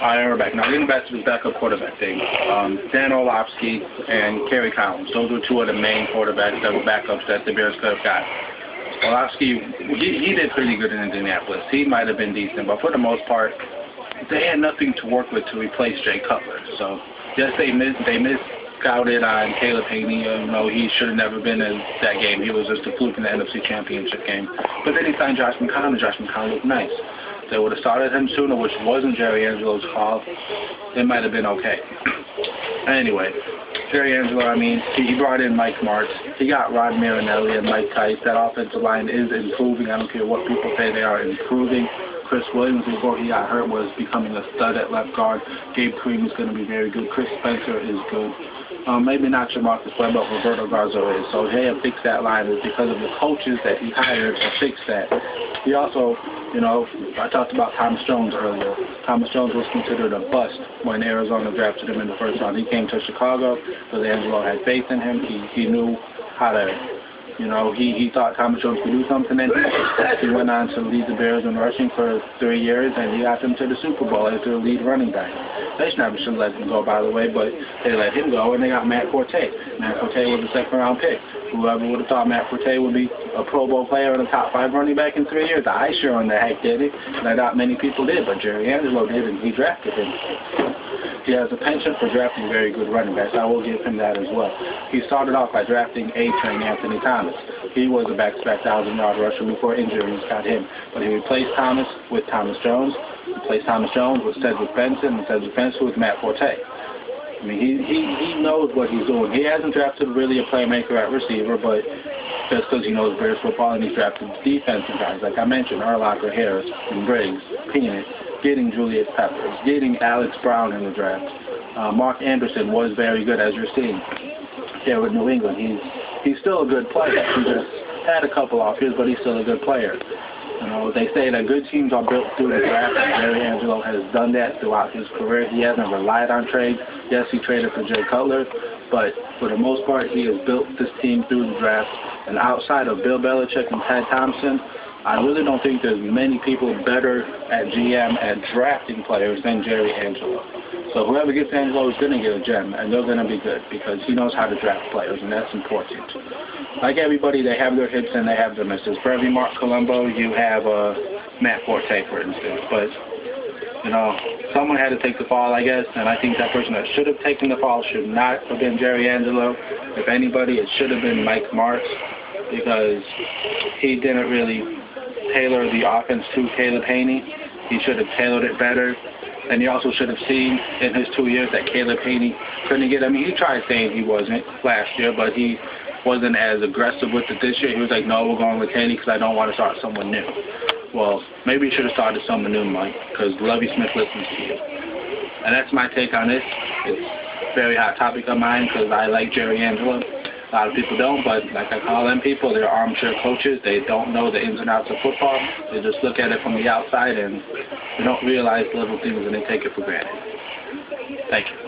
I remember back. Now, getting back to the backup quarterback thing, Dan Orlovsky and Kerry Collins, those were two of the main quarterbacks that were backups that the Bears could have got. Orlovsky, he did pretty good in Indianapolis. He might have been decent, but for the most part, they had nothing to work with to replace Jay Cutler. So, yes, they miscouted on Caleb Haney. You know, he should have never been in that game. He was just a fluke in the NFC Championship game. But then he signed Josh McCown, and Josh McCown looked nice. If they would have started him sooner, which wasn't Jerry Angelo's call, it might have been okay. Anyway, Jerry Angelo, I mean, he brought in Mike Martz. He got Rod Marinelli and Mike Tice. That offensive line is improving. I don't care what people say, they are improving. Chris Williams, before he got hurt, was becoming a stud at left guard. Gabe Kareem is going to be very good. Chris Spencer is good. Maybe not Jamarcus Webb, but Roberto Garza is. So they have fixed that line. It's because of the coaches that he hired to fix that. He also, you know, I talked about Thomas Jones earlier. Thomas Jones was considered a bust when Arizona drafted him in the first round. He came to Chicago because Angelo had faith in him. He knew how to, you know, he thought Thomas Jones could do something, and he went on to lead the Bears in rushing for 3 years, and he got them to the Super Bowl as their lead running back. They should have let him go, by the way, but they let him go, and they got Matt Forte. Matt Forte was a second-round pick. Whoever would have thought Matt Forte would be a Pro Bowl player and a top 5 running back in 3 years? I sure in the heck did it, and I doubt many people did, but Jerry Angelo did, and he drafted him. He has a penchant for drafting very good running backs. I will give him that as well. He started off by drafting A-Train Anthony Thomas. He was a back-to-back 1,000-yard rusher before injuries got him. But he replaced Thomas with Thomas Jones, replaced Thomas Jones with Cedric Benson, and Cedric Benson with Matt Forte. I mean, he knows what he's doing. He hasn't drafted really a playmaker at receiver, but just because he knows Bears football, and he's drafted defensive guys. Like I mentioned, Urlacher, Harris, and Briggs, Peanut, getting Julius Peppers, getting Alex Brown in the draft. Mark Anderson was very good, as you're seeing here with New England. He's still a good player. He just had a couple off years, but he's still a good player. You know, they say that good teams are built through the draft, and Jerry Angelo has done that throughout his career. He hasn't relied on trades. Yes, he traded for Jay Cutler, but for the most part, he has built this team through the draft. And outside of Bill Belichick and Ted Thompson, I really don't think there's many people better at GM at drafting players than Jerry Angelo. So whoever gets Angelo is going to get a gem, and they're going to be good because he knows how to draft players, and that's important. Like everybody, they have their hits and they have their misses. For every Mark Colombo, you have Matt Forte, for instance. But, you know, someone had to take the fall, I guess, and I think that person that should have taken the fall should not have been Jerry Angelo. If anybody, it should have been Mike Martz because he didn't really tailor the offense to Caleb Haney. He should have tailored it better. And he also should have seen in his 2 years that Caleb Haney couldn't get. I mean, he tried saying he wasn't last year, but he wasn't as aggressive with it this year. He was like, no, we're going with Haney because I don't want to start someone new. Well, maybe you should have started someone new, Mike, because Lovie Smith listens to you. And that's my take on this. It's a very hot topic of mine because I like Jerry Angelo. A lot of people don't, but like I call them people, they're armchair coaches. They don't know the ins and outs of football. They just look at it from the outside and they don't realize little things and they take it for granted. Thank you.